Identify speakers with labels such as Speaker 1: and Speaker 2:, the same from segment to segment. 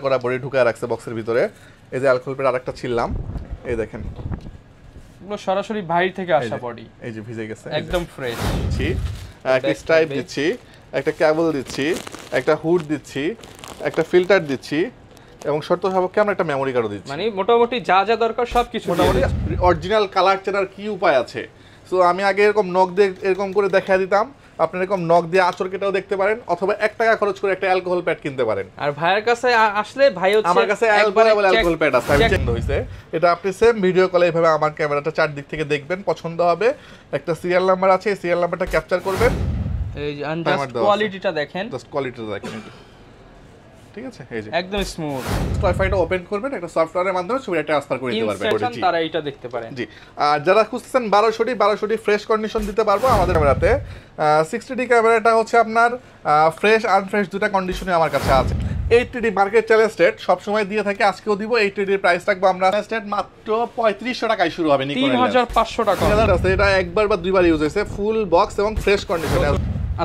Speaker 1: করা বডি ঢুকায় রাখছে বক্সের ভিতরে। এই যে অ্যালকোহল প্যাড আরেকটা ছিললাম, এই দেখেন
Speaker 2: পুরো সরাসরি বাইরে থেকে আসা বডি,
Speaker 1: এই যে ভিজে গেছে
Speaker 2: একদম ফ্রেশ।
Speaker 1: একটা স্ট্রাইপ দিচ্ছি, একটা কেবল দিচ্ছি, একটা হুড দিচ্ছি, একটা ফিল্টার দিচ্ছি এবং শর্ত সাপেক্ষে আমরা একটা মেমোরি কার্ডও দিচ্ছি।
Speaker 2: মানে মোটামুটি যা যা দরকার সবকিছু
Speaker 1: মোটামুটি অরিজিনাল কালার চেনার কি উপায় আছে। সো আমি আগে এরকম নখ দিয়ে এরকম করে দেখায় দিতাম, আপনি এরকম নখ দিয়ে আঁচড় কেটেও দেখতে পারেন, অথবা 1 টাকা খরচ করে একটা অ্যালকোহল প্যাড কিনতে পারেন।
Speaker 2: আর ভাইয়ের কাছে আসলে ভাই হচ্ছে
Speaker 1: আমার কাছে অ্যালকোহল প্যাড আছে, আমি চেক হইছে। এটা আপনি সেম ভিডিও কলে এইভাবে আমার ক্যামেরাটা চারদিক থেকে দেখবেন, পছন্দ হবে, একটা সিরিয়াল নাম্বার আছে, এই সিরিয়াল নাম্বারটা ক্যাপচার করবেন।
Speaker 2: এই যে জাস্ট কোয়ালিটিটা দেখেন,
Speaker 1: জাস্ট কোয়ালিটিটা দেখেন, ঠিক আছে? এই যে
Speaker 2: একদম স্মুথ।
Speaker 1: ওয়াইফাইটা ওপেন করবেন, একটা সফটওয়্যারের মাধ্যমে ছবিটা ট্রান্সফার করে দিতে পারবেন।
Speaker 2: তারা এটা দেখতে পারেন।
Speaker 1: জি, আর যারা খুঁজছেন 1200 ফ্রেশ কন্ডিশন দিতে পারবো আমাদের ক্যামেরাতে। 60D ক্যামেরাটা হচ্ছে আপনার ফ্রেশ আনফ্রেশ দুটো কন্ডিশনে আমার কাছে আছে। 80D মার্কেট চ্যালেঞ্জ রেট সবসময় দিয়ে থাকে, আজকেও দিব। 80D এর প্রাইস রাখবো আমরা রেট মাত্র 3500 টাকায় শুরু হবে,
Speaker 2: 3500 টাকা।
Speaker 1: এটা একবার বা দুইবার ইউজ হয়েছে, ফুল বক্স এবং ফ্রেশ কন্ডিশনে।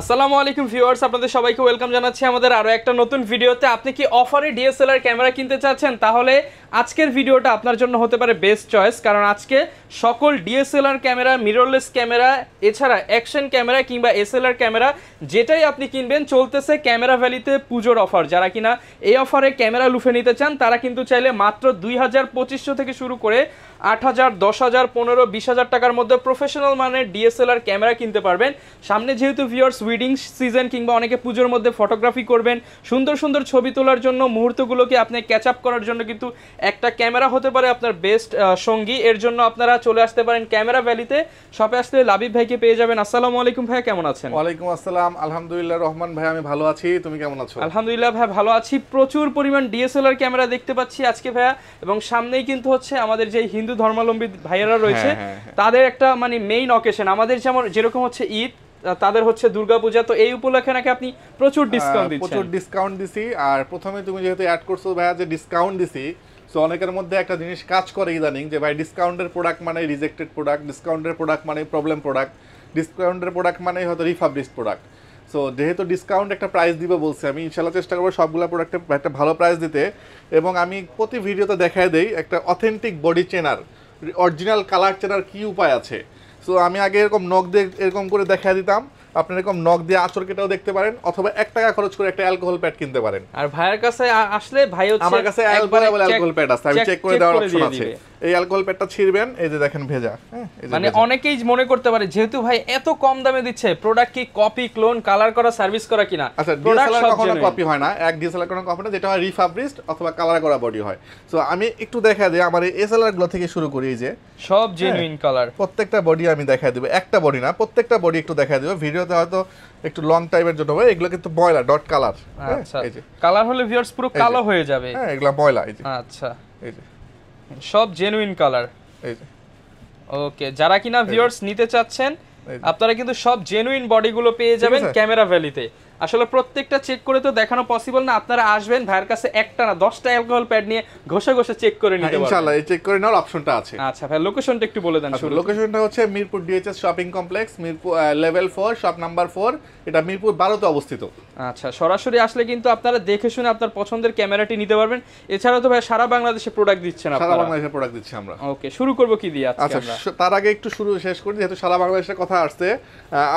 Speaker 2: আসসালামু আলাইকুম ভিউয়ার্স, আপনাদের সবাইকে ওয়েলকাম জানাচ্ছি আমাদের আরো একটা নতুন ভিডিওতে। আপনি কি অফারে ডিএসএলআর ক্যামেরা কিনতে চাচ্ছেন? তাহলে আজকের ভিডিওটা আপনার জন্য হতে পারে বেস্ট চয়েস, কারণ আজকে সকল ডিএসএলআর ক্যামেরা, মিররলেস ক্যামেরা, এছাড়া অ্যাকশন ক্যামেরা কিংবা এসএলআর ক্যামেরা যেটাই আপনি কিনবেন চলতেছে ক্যামেরা ভ্যালিতে পুজোর অফার। যারা কিনা এই অফারে ক্যামেরা লুফে নিতে চান তারা কিন্তু চাইলে মাত্র 2500 থেকে শুরু করে 8000, 10000, 15, 20000 টাকার মধ্যে প্রফেশনাল মানের ডিএসএলআর ক্যামেরা কিনতে পারবেন। সামনে যেহেতু ভিউয়ার্স ওয়েডিং সিজন কিংবা অনেকে পুজোর মধ্যে ফটোগ্রাফি করবেন, সুন্দর সুন্দর ছবি তোলার জন্য, মুহূর্তগুলোকে আপনি ক্যাচ আপ করার জন্য কিন্তু একটা ক্যামেরা হতে পারে আপনার বেস্ট সঙ্গী। এর জন্য আপনারা চলে আসতে পারেন ক্যামেরা ভ্যালিতে। শপে আসলে লাবিব ভাইকে পেয়ে যাবেন। আসসালামু আলাইকুম ভাই, কেমন আছেন?
Speaker 1: ওয়ালাইকুম আসসালাম, আলহামদুলিল্লাহ রহমান ভাই, আমি ভালো আছি, তুমি কেমন আছো?
Speaker 2: আলহামদুলিল্লাহ ভাই ভালো আছি। প্রচুর পরিমাণ ডিএসএলআর ক্যামেরা দেখতে পাচ্ছি আজকে ভাইয়া, এবং সামনেই কিন্তু হচ্ছে আমাদের যে হিন্দু ধর্মাবলম্বী ভাইয়েরা রয়েছে তাদের একটা মানে মেইন অকেশন, আমাদের যেরকম হচ্ছে ঈদ, তাদের হচ্ছে দুর্গাপূজা। তো এই উপলক্ষে নাকি আপনি প্রচুর ডিসকাউন্ট দিচ্ছেন?
Speaker 1: প্রচুর ডিসকাউন্ট দিছি। আর প্রথমে তুমি যেহেতু অ্যাড করছো ভাইয়া যে ডিসকাউন্ট দিছি, সো অনেকের মধ্যে একটা জিনিস কাজ করে ইদানিং যে ভাই ডিসকাউন্টের প্রোডাক্ট মানে রিজেক্টেড প্রোডাক্ট, ডিসকাউন্টের প্রোডাক্ট মানে প্রবলেম প্রোডাক্ট, ডিসকাউন্টের প্রোডাক্ট মানে হয়তো রিফাবলিশড প্রোডাক্ট। সো যেহেতু ডিসকাউন্ট একটা প্রাইস দিব বলছি, আমি ইনশাল্লাহ চেষ্টা করবো সবগুলো প্রোডাক্টে একটা ভালো প্রাইস দিতে। এবং আমি প্রতি ভিডিওতে দেখায় দেই একটা অথেন্টিক বডি চেনার, অরিজিনাল কালার চেনার কি উপায় আছে। সো আমি আগে এরকম নখ দিয়ে এরকম করে দেখায় দিতাম, আপনি এরকম নখ দিয়ে আঁচড় কেটেও দেখতে পারেন, অথবা 1 টাকা খরচ করে একটা অ্যালকোহল প্যাড কিনতে পারেন।
Speaker 2: আর ভাইয়ের কাছে আসলে ভাই হচ্ছে
Speaker 1: আমার কাছে অ্যালকোহল প্যাড আছে, আমি চেক করে দেওয়ার অপশন আছে। এই অ্যালকোহল প্যাডটা ছিড়বেন, এই যে দেখেন ভেজা।
Speaker 2: মানে অনেকেই মনে করতে পারে যেহেতু ভাই এত কম দামে দিচ্ছে, প্রোডাক্ট কি কপি, ক্লোন, কালার করা, সার্ভিস করা কিনা?
Speaker 1: আচ্ছা, ডিএসএলআর কখনো কপি হয় না, এক ডিএসএলআর কোনো কপি না, যেটা হয় রিফাবলিশড অথবা কালার করা বডি হয়। সো আমি একটু দেখা দিই আমার এই এসএলআর গুলো থেকে শুরু করি। এই যে
Speaker 2: সব জেনুইন কালার,
Speaker 1: প্রত্যেকটা বডি আমি দেখাই দেব, একটা বডি না প্রত্যেকটা বডি একটু দেখাই দেব। ভিডিওতে হয়তো একটু লং টাইমের জন্য হবে, এগুলো কিন্তু ময়লা ডট কালার।
Speaker 2: আচ্ছা, এই যে কালার হলে ভিউয়ার্স পুরো কালো হয়ে যাবে।
Speaker 1: হ্যাঁ, এগুলো ময়লা। এই যে
Speaker 2: আচ্ছা,
Speaker 1: এই যে
Speaker 2: সব জেনুইন কালার।
Speaker 1: এই যে
Speaker 2: ওকে, যারা কিনা ভিউয়ার্স নিতে চাচ্ছেন আপনারা কিন্তু সব জেনুইন বডিগুলো পেয়ে যাবেন ক্যামেরা ভ্যালিতে। আসলে প্রত্যেকটা চেক করে তো দেখানো পসিবল না, আপনারা আসবেন ভাইয়ের কাছে একটা না 10টা অ্যালকোহল প্যাড নিয়ে ঘষে ঘষে চেক করে নিতে পারবেন।
Speaker 1: ইনশাআল্লাহ এই চেক করে নেওয়ার অপশনটা আছে।
Speaker 2: আচ্ছা ভাই, লোকেশনটা একটু বলে দেন।
Speaker 1: লোকেশনটা হচ্ছে Mirpur DHS shopping complex, Mirpur level 4 shop number 4, এটা মিরপুর 12 তে অবস্থিত।
Speaker 2: আচ্ছা, সরাসরি আসলে কিন্তু আপনারা দেখে শুনে আপনার পছন্দের ক্যামেরাটি নিতে পারবেন। এছাড়াও তো ভাই সারা বাংলাদেশে প্রোডাক্ট দিচ্ছেন আপনারা?
Speaker 1: সারা বাংলাদেশে প্রোডাক্ট দিচ্ছি আমরা।
Speaker 2: ওকে, শুরু করব কি দিয়ে আজকে আমরা?
Speaker 1: আচ্ছা, তার আগে একটু শেষ করি, যেহেতু সারা বাংলাদেশের কথা আসছে।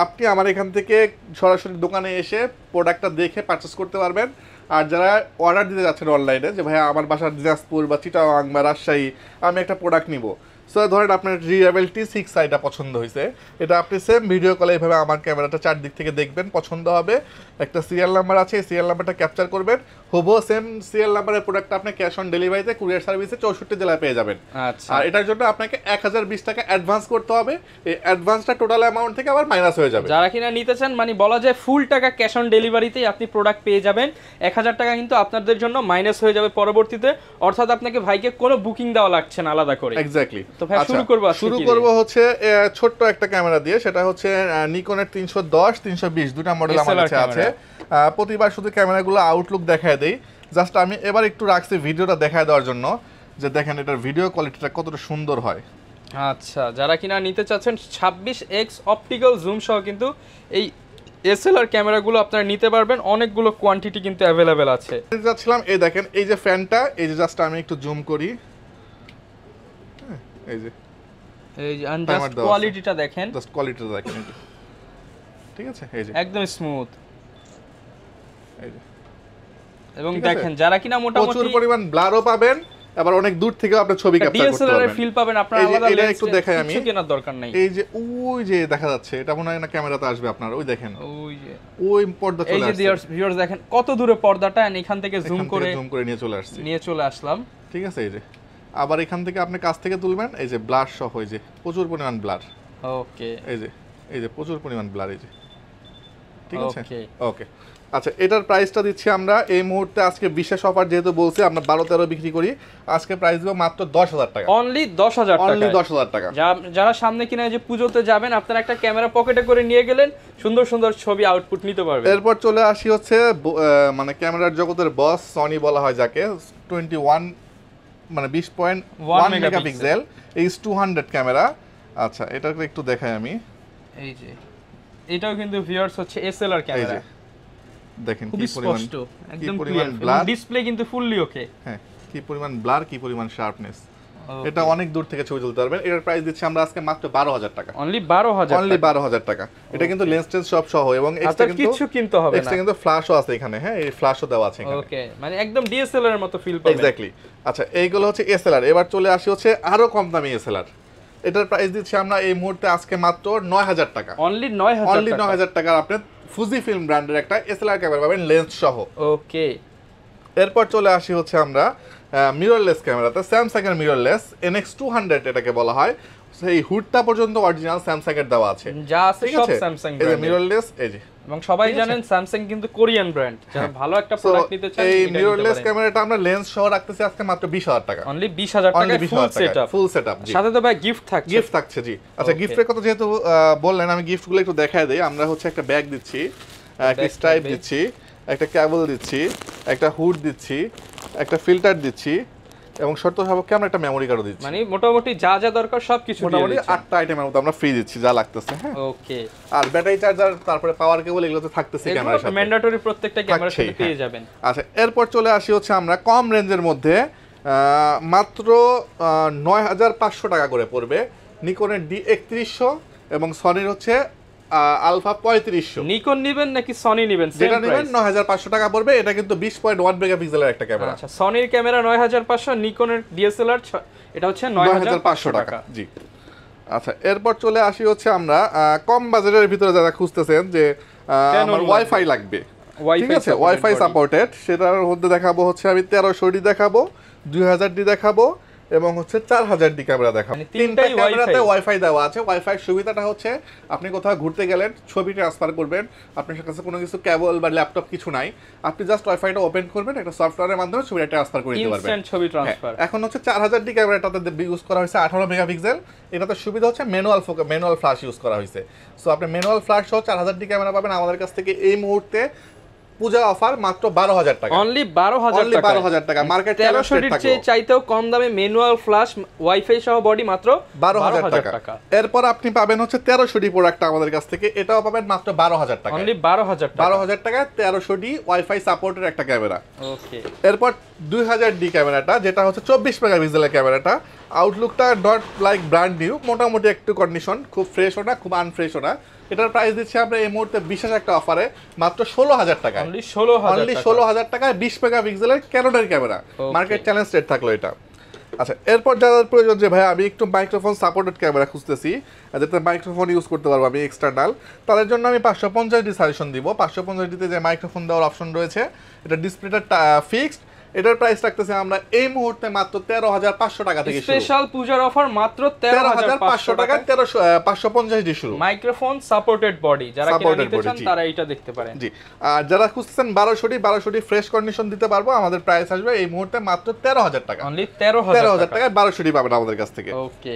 Speaker 1: আপনি আমার এখান থেকে সরাসরি দোকানে এসে প্রোডাক্টটা দেখে পারচেস করতে পারবেন। আর যারা অর্ডার দিতে যাচ্ছেন অনলাইনে যে ভাইয়া আমার বাসার দিনাজপুর বা চিটাগাং বা রাজশাহী, আমি একটা প্রোডাক্ট নিব, সো ধরেন আপনার রিয়েবেল T6 এটা পছন্দ হয়েছে, এটা আপনি সেম ভিডিও কলে এইভাবে আমার ক্যামেরাটা চারদিক থেকে দেখবেন, পছন্দ হবে, একটা সিরিয়াল নাম্বার আছে, এই সিরিয়াল নাম্বারটা ক্যাপচার করবেন, হুবহু সেম সিরিয়াল নাম্বারের প্রোডাক্টটা আপনি ক্যাশ অন ডেলিভারিতে কুরিয়ার সার্ভিসে 64 জেলায় পেয়ে যাবেন।
Speaker 2: আচ্ছা,
Speaker 1: আর এটার জন্য আপনাকে 1020 টাকা অ্যাডভান্স করতে হবে। এই অ্যাডভান্সটা টোটাল অ্যামাউন্ট থেকে আবার মাইনাস হয়ে যাবে।
Speaker 2: যারা কিনা নিতে চান মানে বলা যায় ফুল টাকা ক্যাশ অন ডেলিভারিতেই আপনি প্রোডাক্ট পেয়ে যাবেন। 1000 টাকা কিন্তু আপনাদের জন্য মাইনাস হয়ে যাবে পরবর্তীতে, অর্থাৎ আপনাকে ভাইকে কোনো বুকিং দেওয়া লাগছে না আলাদা করে।
Speaker 1: এক্স্যাক্টলি।
Speaker 2: তো ভাই শুরু
Speaker 1: করব হচ্ছে ছোট্ট একটা ক্যামেরা দিয়ে, সেটা হচ্ছে নিকনের 310, 320 দুটো মডেল আমার কাছে আছে। প্রতিবার শুধু ক্যামেরাগুলো আউটলুক দেখায় দেই, জাস্ট আমি এবার একটু রাখছি ভিডিওটা দেখায় দেওয়ার জন্য, যে দেখেন এটার ভিডিও কোয়ালিটিটা কতটা সুন্দর হয়।
Speaker 2: আচ্ছা, যারা কিনা নিতে চাচ্ছেন 26x অপটিক্যাল জুম সহ কিন্তু এসএলআর ক্যামেরাগুলো আপনারা নিতে পারবেন, অনেকগুলো কোয়ান্টিটি কিন্তু অ্যাভেলেবেল আছে।
Speaker 1: যাচ্ছিলাম, এই দেখেন এই যে ফ্যানটা, এই যে জাস্ট আমি একটু জুম করি, এই যে
Speaker 2: জাস্ট কোয়ালিটিটা দেখেন,
Speaker 1: জাস্ট কোয়ালিটিটা দেখেন, এই যে ঠিক আছে, এই যে
Speaker 2: একদম স্মুথ,
Speaker 1: এই যে
Speaker 2: এবং দেখেন যারা কিনা মোটামুটি
Speaker 1: প্রচুর পরিমাণ ব্লারও পাবেন, আবার অনেক দূর থেকে আপনি ছবি ক্যাপচার করতে
Speaker 2: ডিএসএলআর এর
Speaker 1: পারবেন,
Speaker 2: ফিল পাবেন। আপনারা আলাদা
Speaker 1: এটা
Speaker 2: লেন্স
Speaker 1: একটু দেখাই আমি,
Speaker 2: কিছু কেনার দরকার নাই।
Speaker 1: এই যে ওই যে দেখা যাচ্ছে, এটা মনে হয় না ক্যামেরাতে আসবে আপনার, ওই দেখেন
Speaker 2: ওই যে
Speaker 1: ওই পর্দা চলে আসছে,
Speaker 2: এই যে ভিউয়ার্স দেখেন কত দূরে পর্দাটা, এখান থেকে জুম করে নিয়ে চলে আসলাম,
Speaker 1: ঠিক আছে। এই যে আবার এখান থেকে আপনি কাছ থেকে তুলবেন, এই যে ব্লার সহ, এই যে প্রচুর পরিমাণ ব্লার,
Speaker 2: ওকে,
Speaker 1: এই যে প্রচুর পরিমাণ ব্লার, এই যে ঠিক আছে,
Speaker 2: ওকে
Speaker 1: ওকে। আচ্ছা, এটার প্রাইসটা দিচ্ছি আমরা এই মুহূর্তে, আজকে বিশেষ অফার যেহেতু বলছি আমরা 12-13 বিক্রি করি, আজকে প্রাইস দেবো মাত্র 10,000 টাকা,
Speaker 2: অনলি 10,000 টাকা,
Speaker 1: অনলি 10,000 টাকা।
Speaker 2: যারা সামনে কিনা যে পুজোতে যাবেন, আপনারা একটা ক্যামেরা পকেটে করে নিয়ে গেলেন, সুন্দর সুন্দর ছবি আউটপুট নিতে পারবেন।
Speaker 1: এরপর চলে আসি হচ্ছে মানে ক্যামেরার জগতের বস সনি বলা হয় যাকে, 21 মানে 20.1 মেগাপিক্সেল H200 ক্যামেরা। আচ্ছা, এটা একটু দেখাই আমি,
Speaker 2: এই যে এটাও কিন্তু ভিউয়ার্স হচ্ছে এসএলআর ক্যামেরা,
Speaker 1: দেখেন
Speaker 2: খুব
Speaker 1: কি পরিমাণ,
Speaker 2: স্পষ্ট, একদম
Speaker 1: কি
Speaker 2: ক্লিয়ার,
Speaker 1: পরিমাণ ব্লার,
Speaker 2: ডিসপ্লে কিন্তু ফুললি ওকে,
Speaker 1: হ্যাঁ কি পরিমাণ ব্লার, কি পরিমাণ শার্পনেস, এটা অনেক দূর থেকে ছবি তুলতে পারবেন। এটার প্রাইস দিচ্ছি আমরা আজকে মাত্র 12,000 টাকা,
Speaker 2: অনলি 12,000,
Speaker 1: অনলি 12,000 টাকা। এটা কিন্তু লেন্স টেন্স সব সহ, এবং এক্সট্রা কিন্তু
Speaker 2: কিছু কিনতে হবে না,
Speaker 1: এক্সট্রা কিন্তু ফ্ল্যাশও আছে এখানে, হ্যাঁ এই ফ্ল্যাশও দেওয়া আছে এখানে,
Speaker 2: ওকে, মানে একদম ডিএসএলআর এর মতো ফিল পাবেন,
Speaker 1: এক্স্যাক্টলি। আচ্ছা, এইগুলো হচ্ছে এসএলআর। এবার চলে আসি হচ্ছে আরো কম দামি এসএলআর। এটার প্রাইস দিচ্ছি আমরা এই মুহূর্তে আজকে মাত্র 9,000 টাকা,
Speaker 2: অনলি 9,000
Speaker 1: অনলি 9,000 টাকা আপনি ফুজি ফিল্ম ব্র্যান্ডের একটা এসএলআর ক্যামেরা পাবেন লেন্স সহ,
Speaker 2: ওকে।
Speaker 1: এরপর চলে আসি হচ্ছে আমরা মিররলেস ক্যামেরাতে, স্যামসাং এর মিররলেস NX200 এটাকে বলা হয়, সেই হুডটা পর্যন্ত অরিজিনাল স্যামসাং এর দেওয়া আছে,
Speaker 2: যা আছে সব স্যামসাং
Speaker 1: এই যে
Speaker 2: ব্র্যান্ড,
Speaker 1: মিররলেস, এই যে
Speaker 2: এবং সবাই জানেন স্যামসাং কিন্তু কোরিয়ান ব্র্যান্ড, যারা ভালো একটা প্রোডাক্ট নিতে চান
Speaker 1: এই মিররলেস ক্যামেরাটা আমরা লেন্স সহ রাখতেছি আজকে মাত্র 20,000 টাকা,
Speaker 2: অনলি 20,000 টাকা ফুল সেটআপ,
Speaker 1: ফুল সেটআপ, জি
Speaker 2: সাথে তো ভাই গিফট থাকছে,
Speaker 1: গিফট থাকছে, জি। আচ্ছা, গিফটের কথা যেহেতু বললেন, আমি গিফটগুলো একটু দেখায় দেই। আমরা হচ্ছে একটা ব্যাগ দিচ্ছি, একটা স্ট্রাইপ দিচ্ছি, একটা কেবল দিচ্ছি, একটা হুড দিচ্ছি, একটা ফিল্টার দিচ্ছি, এবং শর্ত সাপেক্ষে আমরা একটা মেমোরি কার্ডও দিচ্ছি,
Speaker 2: মানে মোটামুটি যা যা দরকার সবকিছু দিয়ে
Speaker 1: মোটামুটি
Speaker 2: দিচ্ছেন,
Speaker 1: 8টা আইটেমের মতো আমরা ফ্রি দিচ্ছি যা লাগতেছে, হ্যাঁ
Speaker 2: ওকে।
Speaker 1: আর ব্যাটারি চার্জার, তারপরে পাওয়ার কেবল, এগুলো তো থাকতেছে ক্যামেরার সাথে,
Speaker 2: ম্যান্ডেটরি প্রত্যেকটা ক্যামেরার সাথে
Speaker 1: থাকছেই,
Speaker 2: পেয়ে যাবেন।
Speaker 1: আচ্ছা, এরপর চলে আসি হচ্ছে আমরা কম রেঞ্জের মধ্যে, মাত্র 9,500 টাকা করে পড়বে নিকনের D3100 এবং সনির হচ্ছে আলফা 3500।
Speaker 2: নিকন নেবেন নাকি সনি নেবেন?
Speaker 1: যেটা নেবেন 9,500 টাকা পড়বে। এটা কিন্তু 20.1 মেগাপিক্সেলের একটা ক্যামেরা।
Speaker 2: আচ্ছা, সনির ক্যামেরা 9,500, নিকনের ডিএসএলআর এটা হচ্ছে 9,500 টাকা।
Speaker 1: জি। আচ্ছা, এরপর চলে আসি হচ্ছে আমরা কম বাজেটের ভিতরে যারা খুঁজতেছেন যে আমার ওয়াইফাই লাগবে, ঠিক আছে, ওয়াইফাই সাপোর্টেড, সেটার মধ্যে দেখাবো হচ্ছে আমি 1300D দেখাবো, 2000D দেখাবো এবং হচ্ছে 4000D ক্যামেরা দেখাবো। তিনটা ক্যামেরাতে ওয়াইফাই দেওয়া আছে। ওয়াইফাই সুবিধাটা হচ্ছে আপনি কোথাও ঘুরতে গেলেন, ছবি ট্রান্সফার করবেন, আপনার কাছে কোনো কিছু কেবল বা ল্যাপটপ কিছু নাই, আপনি জাস্ট ওয়াইফাইটা ওপেন করবেন, একটা সফটওয়্যারের মাধ্যমে ছবিটা ট্রান্সফার করে দিতে পারবেন,
Speaker 2: ইনস্ট্যান্ট ছবি ট্রান্সফার।
Speaker 1: এখন হচ্ছে 4000D ক্যামেরাটাতে ইউজ করা হয়েছে 18 মেগাপিক্সেল। এটাতে সুবিধা হচ্ছে ম্যানুয়াল ফ্ল্যাশ ইউজ করা হয়েছে। সো আপনি ম্যানুয়াল ফ্ল্যাশ সহ 4000D ক্যামেরা পাবেন আমাদের কাছ থেকে এই মুহূর্তে পূজা অফার মাত্র 12,000 টাকা,
Speaker 2: অনলি 12,000 টাকা।
Speaker 1: মার্কেট
Speaker 2: 1300 চেয়ে চাইতেও কম দামে ম্যানুয়াল ফ্ল্যাশ ওয়াইফাই সহ বডি মাত্র
Speaker 1: 12,000 টাকা। এরপর আপনি পাবেন হচ্ছে 1300D প্রোডাক্ট আমাদের কাছ থেকে, এটাও পাবেন মাত্র 12,000 টাকা,
Speaker 2: অনলি 12,000
Speaker 1: টাকা 1300D ওয়াইফাই সাপোর্টের একটা ক্যামেরা।
Speaker 2: ওকে।
Speaker 1: এরপর 2000D ক্যামেরাটা, যেটা হচ্ছে 24 মেগাপিক্সেলের ক্যামেরাটা, আউটলুকটা নট লাইক ব্র্যান্ড নিউ, মোটামুটি একটু কন্ডিশন, খুব ফ্রেশও না খুব আনফ্রেশও না। এটার প্রাইস দিচ্ছি আমরা এই মুহূর্তে বিশেষ একটা অফারে মাত্র 16,000 টাকা,
Speaker 2: অনলি 16,000
Speaker 1: টাকায় 20 মেগাপিক্সেলের ক্যানোনের ক্যামেরা। মার্কেট চ্যালেঞ্জ রেট থাকলো এটা। আচ্ছা, এরপর যাদের প্রয়োজন যে ভাই আমি একটু মাইক্রোফোন সাপোর্টেড ক্যামেরা খুঁজতেছি, যাতে মাইক্রোফোন ইউজ করতে পারবো আমি এক্সটার্নাল, তাদের জন্য আমি 550D সাজেশন দিব। 550Dতে যে মাইক্রোফোন দেওয়ার অপশন রয়েছে, এটা ডিসপ্লেটা ফিক্সড। এটার প্রাইস রাখতেছে আমরা এই মুহূর্তে মাত্র 13,500 টাকা থেকে শুরু।
Speaker 2: স্পেশাল পূজার অফার মাত্র 13,500 টাকা,
Speaker 1: 550D শুরু।
Speaker 2: মাইক্রোফোন সাপোর্টেড বডি, যারা কিনে নিতে চান তারা এটা দেখতে পারেন।
Speaker 1: জি। আর যারা খুঁজছেন 1200D ফ্রেশ কন্ডিশন দিতে পারবো, আমাদের প্রাইস আসবে এই মুহূর্তে মাত্র 13,000 টাকা,
Speaker 2: অনলি 13,000
Speaker 1: টাকায় 1200D পাবেন আমাদের কাছ থেকে।
Speaker 2: ওকে।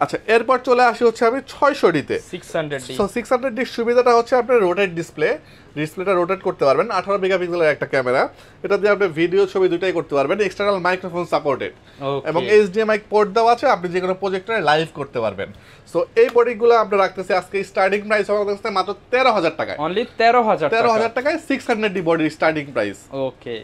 Speaker 1: আচ্ছা এরপর চলে আসি হচ্ছে আমি 600ডিতে
Speaker 2: 600D।
Speaker 1: সো 600D সুবিধাটা হচ্ছে আপনার রোটেট ডিসপ্লেটা রোটেট করতে পারবেন, 18 মেগাপিক্সেলের একটা ক্যামেরা, এটা দিয়ে আপনি ভিডিও ছবি দুটাই করতে পারবেন, এক্সটার্নাল মাইক্রোফোন সাপোর্টেড এবং HDMI পোর্ট দেওয়া আছে, আপনি যে কোনো প্রজেক্টরে লাইভ করতে পারবেন। সো এই বডিগুলো আমরা রাখতেছি আজকে স্টার্টিং প্রাইস আমাদের কাছে মাত্র 13000 টাকায়,
Speaker 2: অনলি 13000
Speaker 1: টাকায় 600D বডির স্টার্টিং প্রাইস।
Speaker 2: ওকে,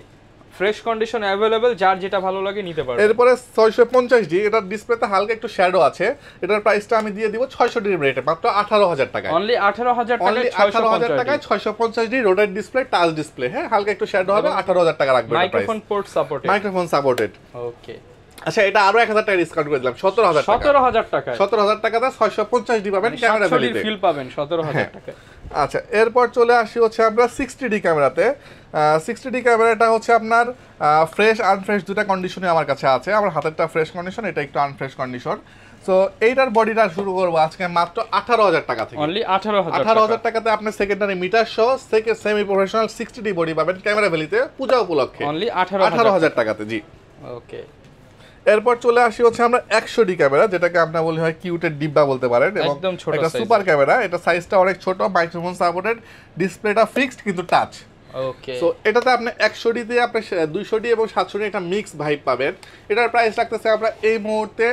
Speaker 2: ফ্রেশ কন্ডিশন अवेलेबल, যার যেটা ভালো লাগে নিতে পারবেন।
Speaker 1: এরপরে 650D, এটার ডিসপ্লেতে হালকা একটু শ্যাডো আছে, এটার প্রাইসটা আমি দিয়ে দিব 600D রেটে মাত্র 18000 টাকায়,
Speaker 2: অনলি 18000 টাকায়
Speaker 1: 18000 টাকায় 650D rotate display, touch display, হ্যাঁ হালকা একটু শ্যাডো হবে, 18000 টাকা রাখবেন।
Speaker 2: Microphone port supported,
Speaker 1: microphone supported.
Speaker 2: Okay,
Speaker 1: আচ্ছা এটা আরো 1000 টাকা ডিসকাউন্ট করে দিলাম, 17000 টাকা,
Speaker 2: 17000 টাকায়
Speaker 1: 17000 টাকাতে 650D পাবেন ক্যামেরা ভ্যালিতে,
Speaker 2: ফিল পাবেন 17000 টাকায়।
Speaker 1: আচ্ছা এরপর চলে আসি হচ্ছে আমরা 60D ক্যামেরাতে। 60D ক্যামেরাটা হচ্ছে আপনার ফ্রেশ আনফ্রেশ দুটো কন্ডিশনে আমার কাছে আছে, আমার হাতেরটা ফ্রেশ কন্ডিশন, এটা একটু আনফ্রেশ কন্ডিশন। সো এইটার বডিটা শুরু করবো আজকে মাত্র 18000 টাকা থেকে,
Speaker 2: অনলি 18000
Speaker 1: টাকাতে আপনি সেকেন্ডারি মিটার সহ সেমি প্রফেশনাল 60D বডি পাবেন ক্যামেরা ভ্যালিতে পূজা উপলক্ষে,
Speaker 2: অনলি
Speaker 1: 18000 টাকাতে। জি
Speaker 2: ওকে,
Speaker 1: এরপর চলে আসি হচ্ছে আমরা 100D ক্যামেরা, যেটাকে আমরা বলি হয় কিউটের ডিব্বা বলতে পারেন, এবং
Speaker 2: একদম ছোট
Speaker 1: এটা
Speaker 2: সাইজ,
Speaker 1: সুপার ক্যামেরা, এটা সাইজটা অনেক ছোট, মাইক্রোফোন সাপোর্টেড, ডিসপ্লেটা ফিক্সড কিন্তু টাচ।
Speaker 2: ওকে,
Speaker 1: সো এটাতে আপনি 100D দিয়ে আপনি 200D এবং 700D একটা মিক্স ভাইব পাবেন। এটার প্রাইস রাখতেছে আমরা এই মুহূর্তে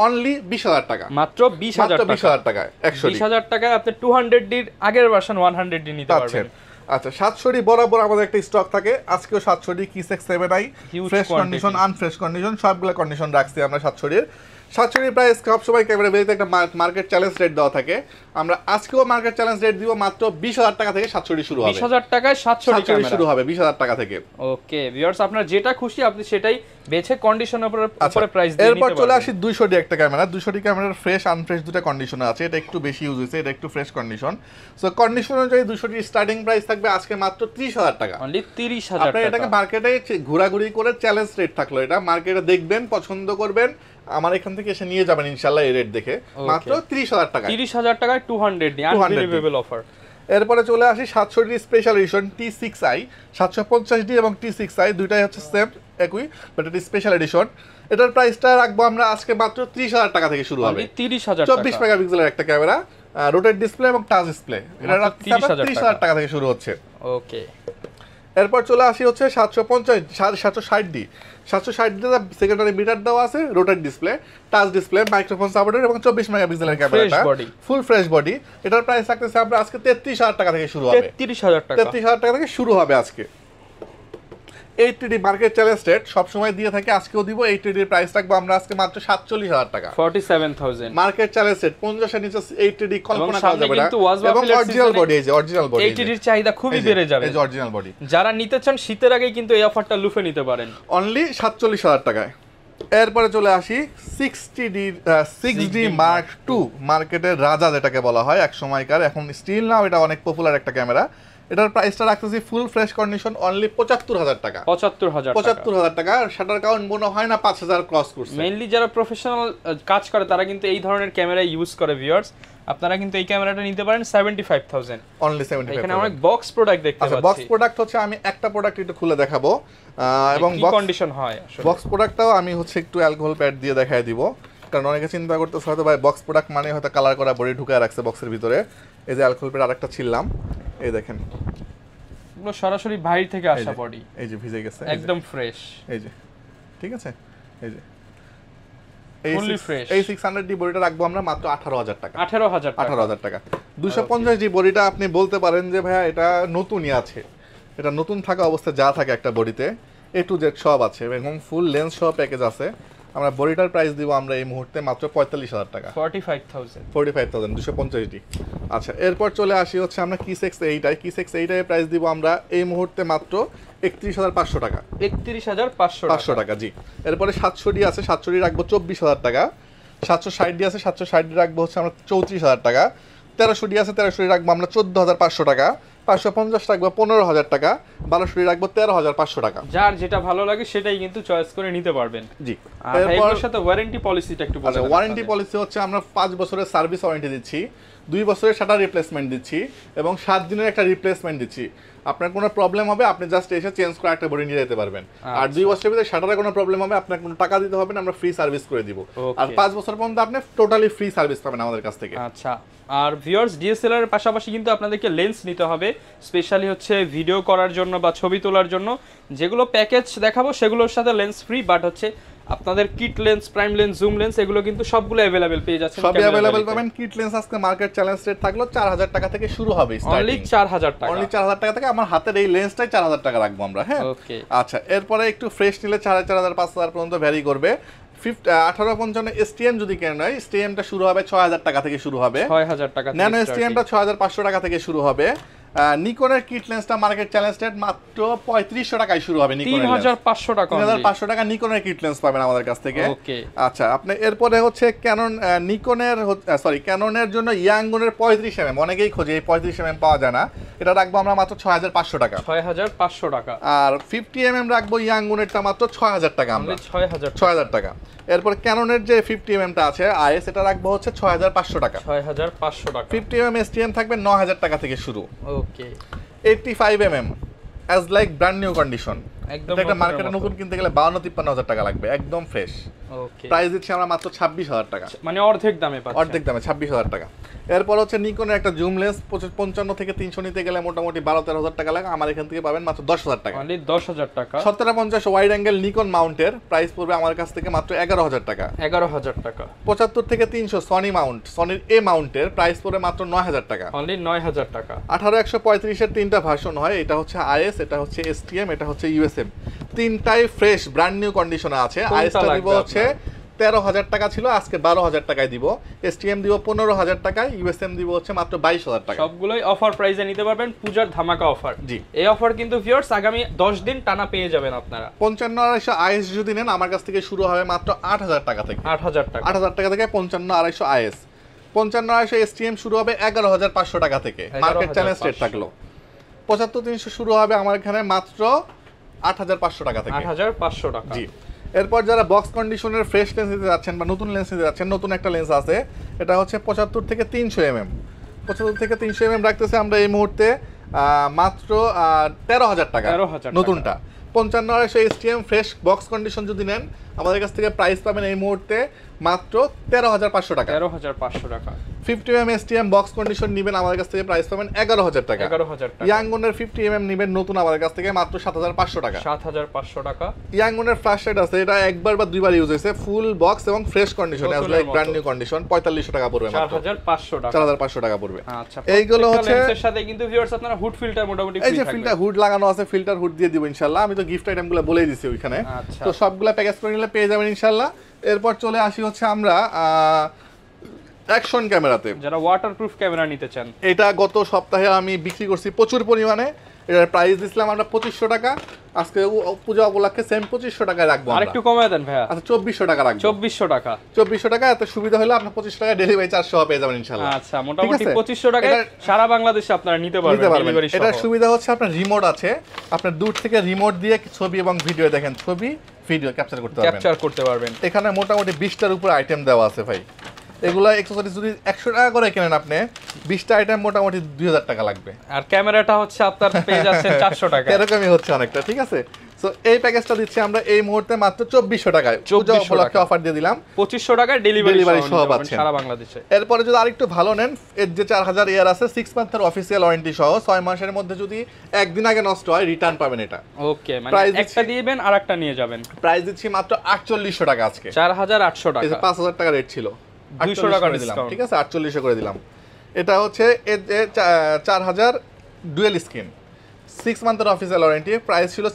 Speaker 1: অনলি 20000 টাকা,
Speaker 2: মাত্র 20000
Speaker 1: টাকায় 100D,
Speaker 2: 20000 টাকায় আপনি 200D আগের ভার্সন 100D নিতে পারবেন।
Speaker 1: আচ্ছা 700D বরাবর আমাদের একটা স্টক থাকে, আজকেও 700D কিসেক্স 7i fresh condition আনফ্রেশ condition সবগুলো কন্ডিশন রাখছি আমরা 700D প্রাইস সবসময় ক্যামেরা বেরিতে একটা মার্কেট চ্যালেঞ্জ রেট দেওয়া থাকে, আমরা আজকেও মার্কেট চ্যালেঞ্জ রেট দিব মাত্র 20000 টাকা থেকে 700D শুরু হবে,
Speaker 2: 20000 টাকায় 700D ক্যামেরা
Speaker 1: শুরু হবে 20000 টাকা থেকে।
Speaker 2: ওকে ভিউয়ার্স, আপনার যেটা খুশি আপনি সেটাই বেছে কন্ডিশনের উপরে প্রাইস দিয়ে নিতে
Speaker 1: এরপর
Speaker 2: পারবেন।
Speaker 1: চলে আসি 200D একটা ক্যামেরা, 200D ক্যামেরার ফ্রেশ আনফ্রেশ দুটো কন্ডিশন আছে, এটা একটু বেশি ইউজ হয়েছে, এটা একটু ফ্রেশ কন্ডিশন। সো কন্ডিশন অনুযায়ী 200D স্টার্টিং প্রাইস থাকবে আজকে মাত্র 30000 টাকা,
Speaker 2: অনলি 30000
Speaker 1: আপনি
Speaker 2: টাকা।
Speaker 1: এটাকে মার্কেটে ঘোরাঘুরি করে চ্যালেঞ্জ রেট থাকলো, এটা মার্কেটে দেখবেন পছন্দ করবেন, আমার এখান থেকে এসে নিয়ে যাবেন ইনশাআল্লাহ এই রেট দেখে, মাত্র 30000 টাকা,
Speaker 2: 30000 টাকায় 200D আনবিলিভেবল অফার।
Speaker 1: এরপরে চলে আসি 700D special edition T6i, 750D এবং T6i দুইটাই হচ্ছে সেম একই, বাট এটা স্পেশাল এডিশন, এটার প্রাইসটা রাখবো আমরা আজকে মাত্র 30000 টাকা থেকে শুরু হবে,
Speaker 2: 30000 টাকা,
Speaker 1: 24 মেগাপিক্সেলের একটা ক্যামেরা, রোটেট ডিসপ্লে এবং টাচ ডিসপ্লে, এটা 30000 টাকা থেকে শুরু হচ্ছে।
Speaker 2: ওকে,
Speaker 1: এরপর চলে আসি হচ্ছে 760D, 760D সেকেন্ডারি মিটার দেওয়া আছে, rotate display, touch display, microphone supported এবং 24 মেগাপিক্সেলের ক্যামেরাটা ফুল ফ্রেশ বডি, এটার প্রাইস থাকতেছে আমরা আজকে 33000 টাকা থেকে শুরু হবে,
Speaker 2: 33000
Speaker 1: টাকা থেকে শুরু হবে আজকে। 80D মার্কেট চ্যালেঞ্জ রেট সবসময় দিয়ে থাকে, আজকেও দিব, 80D এর প্রাইস রাখবো আমরা আজকে মাত্র 47000 টাকা,
Speaker 2: 47000
Speaker 1: মার্কেট চ্যালেঞ্জ রেট, 50 এর নিচে 80D কল্পনা করা যাবে না, এবং
Speaker 2: অরিজিনাল
Speaker 1: বডি, এই যে অরিজিনাল বডি,
Speaker 2: 80D এর চাহিদা খুবই বেড়ে যাবে,
Speaker 1: এই যে অরিজিনাল বডি,
Speaker 2: যারা নিতে চান শীতের আগে কিন্তু এই অফারটা লুফে নিতে পারেন,
Speaker 1: অনলি 47000 টাকায়। এরপরে চলে আসি 6D মার্ক 2, মার্কেটের রাজা যেটাকে বলা হয় এক সময়কার, এখন স্টিল নাও এটা অনেক পপুলার একটা ক্যামেরা, এটার প্রাইসটা রাখতেছি ফুল ফ্রেশ কন্ডিশন অনলি 75000 টাকা, 75000 টাকা, শাটার কাউন্ট মনে হয় না 5000 ক্রস করছে।
Speaker 2: মেইনলি যারা প্রফেশনাল কাজ করে তারা কিন্তু এই ধরনের ক্যামেরা ইউজ করে ভিউয়ার্স, আপনারা কিন্তু এই ক্যামেরাটা নিতে পারেন 75000,
Speaker 1: অনলি 75000।
Speaker 2: এখানে অনেক বক্স প্রোডাক্ট দেখতে পাচ্ছি,
Speaker 1: বক্স প্রোডাক্ট হচ্ছে আমি একটা প্রোডাক্ট একটু খুলে দেখাবো, এবং
Speaker 2: কি কন্ডিশন হয় আসলে
Speaker 1: বক্স প্রোডাক্টটাও আমি হচ্ছে একটু অ্যালকোহল প্যাড দিয়ে দেখায় দিব, কারণ অনেকে চিন্তা করতেছে হয়তো ভাই বক্স প্রোডাক্ট মানে হয়তো কালার করা বডি ঢুকায় রাখছে বক্সের ভিতরে, এই যে অ্যালকোহল প্যাড আরেকটা ছিলাম, এই দেখেন
Speaker 2: পুরো সরাসরি বাইরে থেকে আসা বডি,
Speaker 1: এই যে ভিজে গেছে
Speaker 2: একদম ফ্রেশ,
Speaker 1: এই যে ঠিক আছে, এই যে
Speaker 2: ফুললি ফ্রেশ।
Speaker 1: এই 600D বডিটা রাখবো আমরা মাত্র 18000 টাকা,
Speaker 2: 18000
Speaker 1: টাকা। 250D বডিটা আপনি বলতে পারেন যে ভাইয়া এটা নতুনই আছে, এটা নতুন থাকা অবস্থায় যা থাকে একটা বডিতে A to Z সব আছে এবং ফুল লেন্স সহ প্যাকেজ আছে, আমরা বডিটার প্রাইস দিব আমরা এই মুহূর্তে মাত্র 45000 টাকা, 45000 250D। আচ্ছা এরপর চলে আসি হচ্ছে আমরা কিসেক্স 8i এর প্রাইস দিব আমরা এই মুহূর্তে মাত্র 31500 টাকা,
Speaker 2: 31500
Speaker 1: টাকা। জি এরপরে 700D আছে, 700D রাখবো 24000 টাকা, 760D আছে, 760D রাখবো হচ্ছে আমরা 34000 টাকা, 1300D আছে, 1300D রাখবো আমরা 14500 টাকা, 550 রাখবো 15000 টাকা, 1200D রাখবো 13500 টাকা,
Speaker 2: যার যেটা ভালো লাগে সেটাই কিন্তু চয়েস করে নিতে পারবেন।
Speaker 1: জি
Speaker 2: এরপর সাথে ওয়ারেন্টি পলিসিটা একটু বলেন।
Speaker 1: ওয়ারেন্টি পলিসি হচ্ছে আমরা 5 বছরের সার্ভিস ওয়ারেন্টি দিচ্ছি, 2 বছরের শাটার রিপ্লেসমেন্ট দিচ্ছি এবং 7 দিনের একটা রিপ্লেসমেন্ট দিচ্ছি। আপনার কোনো প্রবলেম হবে আপনি জাস্ট এসে চেঞ্জ করে একটা বডি নিয়ে যেতে পারবেন। আর 2 বছরের ভিতরে শাটারে কোনো প্রবলেম হবে আপনার কোনো টাকা দিতে হবে না, আমরা ফ্রি সার্ভিস করে দিব। আর 5 বছর পর্যন্ত আপনি টোটালি ফ্রি সার্ভিস পাবেন আমাদের কাছ থেকে।
Speaker 2: আচ্ছা, আর ভিউয়ার্স ডিএসএলআর এর পাশাপাশি কিন্তু আপনাদেরকে লেন্স নিতে হবে, স্পেশালি হচ্ছে ভিডিও করার জন্য বা ছবি তোলার জন্য। যেগুলো প্যাকেজ দেখাবো সেগুলোর সাথে লেন্স ফ্রি, বাট হচ্ছে আপনাদের kit lens, prime lens, zoom lens এগুলো কিন্তু সবগুলো अवेलेबल পেয়ে যাচ্ছেন।
Speaker 1: সবই अवेलेबल পাবেন। কিট লেন্স আজকে মার্কেট চ্যালেঞ্জ রেট থাকলো 4000 টাকা থেকে শুরু হবে স্টার্টিং।
Speaker 2: অনলি 4000 টাকা।
Speaker 1: অনলি 4000 টাকা থেকে আমার হাতের এই লেন্সটাই 4000 টাকা রাখবো আমরা। হ্যাঁ,
Speaker 2: ওকে।
Speaker 1: আচ্ছা, এরপরে একটু ফ্রেশ নিলে 4000 5000 পর্যন্ত ভ্যারি করবে। 1855 এসটিএম যদি কেন হয়, এসটিএমটা শুরু হবে 6000 টাকা থেকে শুরু হবে।
Speaker 2: 6000 টাকা।
Speaker 1: ন্যানো এসটিএমটা 6500 টাকা থেকে শুরু হবে। নিকনের কিট লেন্সটা মার্কেট চ্যালেঞ্জ রেট মাত্র 3500 টাকায় শুরু হবে। নিকনের
Speaker 2: 3500 টাকা।
Speaker 1: 3500 টাকা নিকনের কিট লেন্স পাবেন আমাদের কাছ থেকে।
Speaker 2: ওকে।
Speaker 1: আচ্ছা, আপনি এরপরে হচ্ছে ক্যানন ক্যাননের জন্য ইয়াংগুনের 35 mm অনেকেই খোঁজে, এই 35 mm পাওয়া যায় না, এটা রাখবো আমরা মাত্র 6500 টাকা।
Speaker 2: 6500 টাকা।
Speaker 1: আর 50 mm রাখবো ইয়াংগুনেরটা মাত্র 6000 টাকা আমরা। 6000 টাকা। এরপর ক্যাননের যে 50 mm টা আছে আইএস, এটা রাখবো হচ্ছে 6500 টাকা।
Speaker 2: 6500 টাকা।
Speaker 1: 50 mm এসটিএম থাকবে 9000 টাকা থেকে শুরু।
Speaker 2: ওকে।
Speaker 1: 85 mm as like brand new condition,
Speaker 2: একদম
Speaker 1: এটা মার্কেটে নতুন কিনতে গেলে 52-53 টাকা লাগবে, একদম ফ্রেশ।
Speaker 2: ওকে।
Speaker 1: প্রাইস দিচ্ছি আমরা মাত্র 26000 টাকা,
Speaker 2: মানে অর্ধেক দামে পাচ্ছেন।
Speaker 1: অর্ধেক দামে 26000 টাকা। এরপর হচ্ছে নিকনের একটা জুম লেন্স 55 থেকে 300 নিতে গেলে মোটামুটি 12-13 টাকা লাগে, আমার এখান থেকে পাবেন মাত্র 10000 টাকা।
Speaker 2: অনলি 10000 টাকা।
Speaker 1: 1750 ওয়াইড অ্যাঙ্গেল নিকন মাউন্টের প্রাইস পড়বে আমার কাছ থেকে মাত্র 11000 টাকা।
Speaker 2: 11000 টাকা।
Speaker 1: 75 থেকে 300 সনি মাউন্ট, সনির এ মাউন্টের প্রাইস পড়বে মাত্র 9000 টাকা।
Speaker 2: অনলি 9000 টাকা।
Speaker 1: 18135 এর তিনটা ভার্সন হয়, এটা হচ্ছে আইএস, এটা হচ্ছে এসটিএম, এটা হচ্ছে ইউএসএম। তিনটাই ফ্রেশ ব্র্যান্ড নিউ কন্ডিশনে আছে। আইএসটা দিব হচ্ছে 13000 টাকা ছিল, আজকে 12000 টাকায় দিব। এসটিএম দিব 15000 টাকায়, ইউএসএম দিব হচ্ছে মাত্র 22000 টাকা।
Speaker 2: সবগুলোই অফার প্রাইসে নিতে পারবেন, পূজার ধামাকা অফার।
Speaker 1: জি,
Speaker 2: এই অফার কিন্তু ভিউয়ার্স আগামী 10 দিন টানা পেয়ে যাবেন আপনারা।
Speaker 1: 55-250 আইএস যদি নেন আমার কাছ থেকে শুরু হবে মাত্র 8000 টাকা থেকে।
Speaker 2: 8000 টাকা।
Speaker 1: 8000 টাকা থেকে 55-250 আইএস। 55-250 এসটিএম শুরু হবে 11500 টাকা থেকে, মার্কেট চ্যালেঞ্জ রেট থাকলো। 75-300 শুরু হবে আমার এখানে মাত্র 8500 টাকা থেকে।
Speaker 2: 8500 টাকা।
Speaker 1: জি। এরপর যারা বক্স কন্ডিশনের ফ্রেশ লেন্স নিতে যাচ্ছেন বা নতুন লেন্স নিতে যাচ্ছেন, নতুন একটা লেন্স আছে, এটা হচ্ছে 75 থেকে 300 mm। 75 থেকে 300 mm রাখতেছে আমরা এই মুহূর্তে মাত্র 13000 টাকা নতুনটা। 55-250 এসটিএম ফ্রেশ বক্স কন্ডিশন যদি নেন আমাদের কাছ থেকে প্রাইস পাবেন এই মুহূর্তে মাত্র 13500 টাকা।
Speaker 2: 13500 টাকা।
Speaker 1: 50 mm এসটিএম বক্স কন্ডিশন নেবেন আমাদের কাছ থেকে প্রাইস পাবেন 11000 টাকা।
Speaker 2: 11000 টাকা।
Speaker 1: ইয়াংগুনের 50 mm নেবেন নতুন আমাদের কাছ থেকে মাত্র 7500 টাকা।
Speaker 2: 7500 টাকা।
Speaker 1: ইয়াংগুনের ফ্ল্যাশ লাইট আছে, এটা একবার বা দুইবার ইউজ হয়েছে, ফুল বক্স এবং fresh condition as like brand new condition, 4500 টাকা পড়বে মাত্র।
Speaker 2: 4500 টাকা।
Speaker 1: 4500 টাকা পড়বে।
Speaker 2: আচ্ছা,
Speaker 1: এইগুলো হচ্ছে
Speaker 2: লেন্সের সাথে কিন্তু ভিউয়ার্স আপনারা হুড ফিল্টার মোটামুটি ফ্রি
Speaker 1: থাকবে। এই যে
Speaker 2: থাকবে।
Speaker 1: ফিল্টার হুড লাগানো আছে, ফিল্টার হুড দিয়ে দিব ইনশাআল্লাহ। আমি তো গিফট আইটেমগুলো বলেই দিছি ওইখানে,
Speaker 2: আচ্ছা।
Speaker 1: তো সবগুলা প্যাকেজ করে নিলে পেয়ে যাবেন ইনশাআল্লাহ। এরপর চলে আসি হচ্ছে আমরা অ্যাকশন ক্যামেরাতে।
Speaker 2: যারা ওয়াটারপ্রুফ ক্যামেরা নিতে চান,
Speaker 1: এটা গত সপ্তাহে আমি বিক্রি করছি প্রচুর পরিমাণে, এটার প্রাইস দিছিলাম আমরা 2500 টাকা, আজকে পূজা উপলক্ষে সেম 2500 টাকায় রাখবো আমরা।
Speaker 2: আরেকটু কমায় দেন ভাইয়া।
Speaker 1: আচ্ছা 2400 টাকা রাখবো।
Speaker 2: 2400 টাকা।
Speaker 1: 2400 টাকা, এত সুবিধা হলে আপনার 2500 টাকা ডেলিভারি চার্জ সহ পেয়ে যাবেন ইনশাআল্লাহ।
Speaker 2: আচ্ছা, মোটামুটি 2500 টাকায় সারা বাংলাদেশে আপনারা নিতে পারবেন ডেলিভারি সহ।
Speaker 1: এটার সুবিধা হচ্ছে আপনার রিমোট আছে, আপনার দূর থেকে রিমোট দিয়ে ছবি এবং ভিডিও দেখেন, ছবি ভিডিও ক্যাপচার করতে পারবেন। এখানে মোটামুটি 20টার উপর আইটেম দেওয়া আছে ভাই। এগুলা অ্যাকসেসরিজ যদি 100 টাকা করে কেনেন আপনি, 20টা আইটেম মোটামুটি 2000 টাকা লাগবে।
Speaker 2: আর ক্যামেরাটা হচ্ছে আপনার পেয়ে যাচ্ছেন 400 টাকা।
Speaker 1: এরকমই হচ্ছে অনেকটা, ঠিক আছে। সো এই প্যাকেজটা দিচ্ছি আমরা এই মুহূর্তে মাত্র 2400 টাকায়, পূজা উপলক্ষে অফার দিয়ে দিলাম।
Speaker 2: 2500 টাকায় ডেলিভারি
Speaker 1: সহ পাচ্ছেন
Speaker 2: সারা বাংলাদেশে।
Speaker 1: এরপরে যদি আরেকটু ভালো নেন, এর যে 4000 ইয়ার আছে 6 মান্থের অফিসিয়াল ওয়ারেন্টি সহ, 6 মাসের মধ্যে যদি একদিন আগে নষ্ট হয় রিটার্ন পাবেন এটা।
Speaker 2: ওকে, মানে একটা দিবেন আর একটা নিয়ে যাবেন।
Speaker 1: প্রাইস দিচ্ছি মাত্র 4800 টাকা আজকে।
Speaker 2: 4800 টাকা।
Speaker 1: এই যে 5000 টাকা রেট ছিল,
Speaker 2: 200 টাকা
Speaker 1: দিলাম, ঠিক আছে, 4800 করে দিলাম। এটা হচ্ছে এর যে 4000 ডুয়েল স্ক্রিন 6 মান্থের অফিসিয়াল ওয়ারেন্টি, প্রাইস ছিল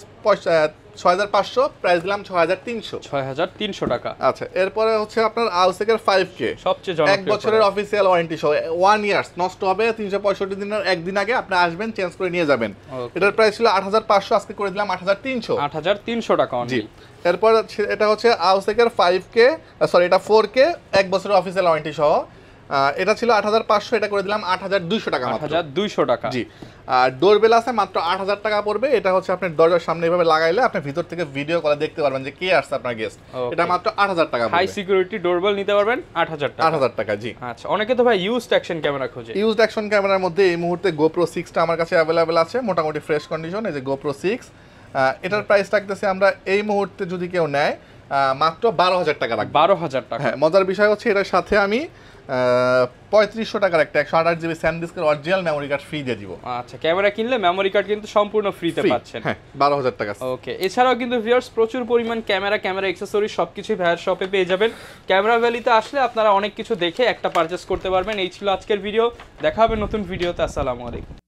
Speaker 1: 6500, প্রাইস দিলাম 6300
Speaker 2: টাকা।
Speaker 1: আচ্ছা, এরপরে হচ্ছে আপনার আউসেকের 5K
Speaker 2: সবচেয়ে জনপ্রিয়,
Speaker 1: 1 বছরের অফিসিয়াল ওয়ারেন্টি সহ, 1 ইয়ার্স, নষ্ট হবে 365 দিনের একদিন আগে আপনি আসবেন, চেঞ্জ করে নিয়ে যাবেন। এটার প্রাইস ছিল 8500, আজকে করে দিলাম 8300
Speaker 2: টাকা
Speaker 1: জি। এরপর এটা হচ্ছে আউসেকের 5K, সরি এটা 4K 1 বছরের অফিসিয়াল ওয়ারেন্টি সহ, এটা ছিল 8500, এটা করে দিলাম 8200 টাকা মাত্র।
Speaker 2: 8200 টাকা।
Speaker 1: জি। আর ডোরবেল আছে মাত্র 8000 টাকা পড়বে। এটা হচ্ছে আপনি দরজার সামনে এভাবে লাগাইলে আপনি ভিতর থেকে ভিডিও কলে দেখতে পারবেন যে কে আসছে আপনার গেস্ট। এটা মাত্র 8000 টাকা পড়বে।
Speaker 2: হাই সিকিউরিটি ডোরবেল নিতে পারবেন 8000 টাকা।
Speaker 1: 8000 টাকা, জি।
Speaker 2: আচ্ছা, অনেকে তো ভাই ইউজড অ্যাকশন ক্যামেরা খোঁজে।
Speaker 1: ইউজড অ্যাকশন ক্যামেরার মধ্যে এই মুহূর্তে GoPro 6 টা আমার কাছে अवेलेबल আছে, মোটামুটি ফ্রেশ কন্ডিশন। এই যে GoPro 6, এটার প্রাইস রাখতেছে আমরা এই মুহূর্তে যদি কেউ নেয় মাত্র 12000 টাকা রাখবো।
Speaker 2: 12000 টাকা।
Speaker 1: হ্যাঁ, মজার বিষয় হচ্ছে এটার সাথে আমি 3500 টাকার একটা 128 জিবি স্যান্ডিস্কের অরিজিনাল মেমোরি কার্ড ফ্রি দিয়ে দিব।
Speaker 2: আচ্ছা, ক্যামেরা কিনলে মেমোরি কার্ড কিন্তু সম্পূর্ণ ফ্রিতে পাচ্ছেন।
Speaker 1: হ্যাঁ, 12000 টাকা।
Speaker 2: ওকে, এছাড়াও কিন্তু ভিউয়ার্স প্রচুর পরিমাণ ক্যামেরা অ্যাকসেসরিজ সবকিছুই ভাইয়ার শপে পেয়ে যাবেন। ক্যামেরা ভ্যালিতে আসলে আপনারা অনেক কিছু দেখে একটা পারচেজ করতে পারবেন। এই ছিল আজকের ভিডিও, দেখা হবে নতুন ভিডিওতে। আসসালামু আলাইকুম।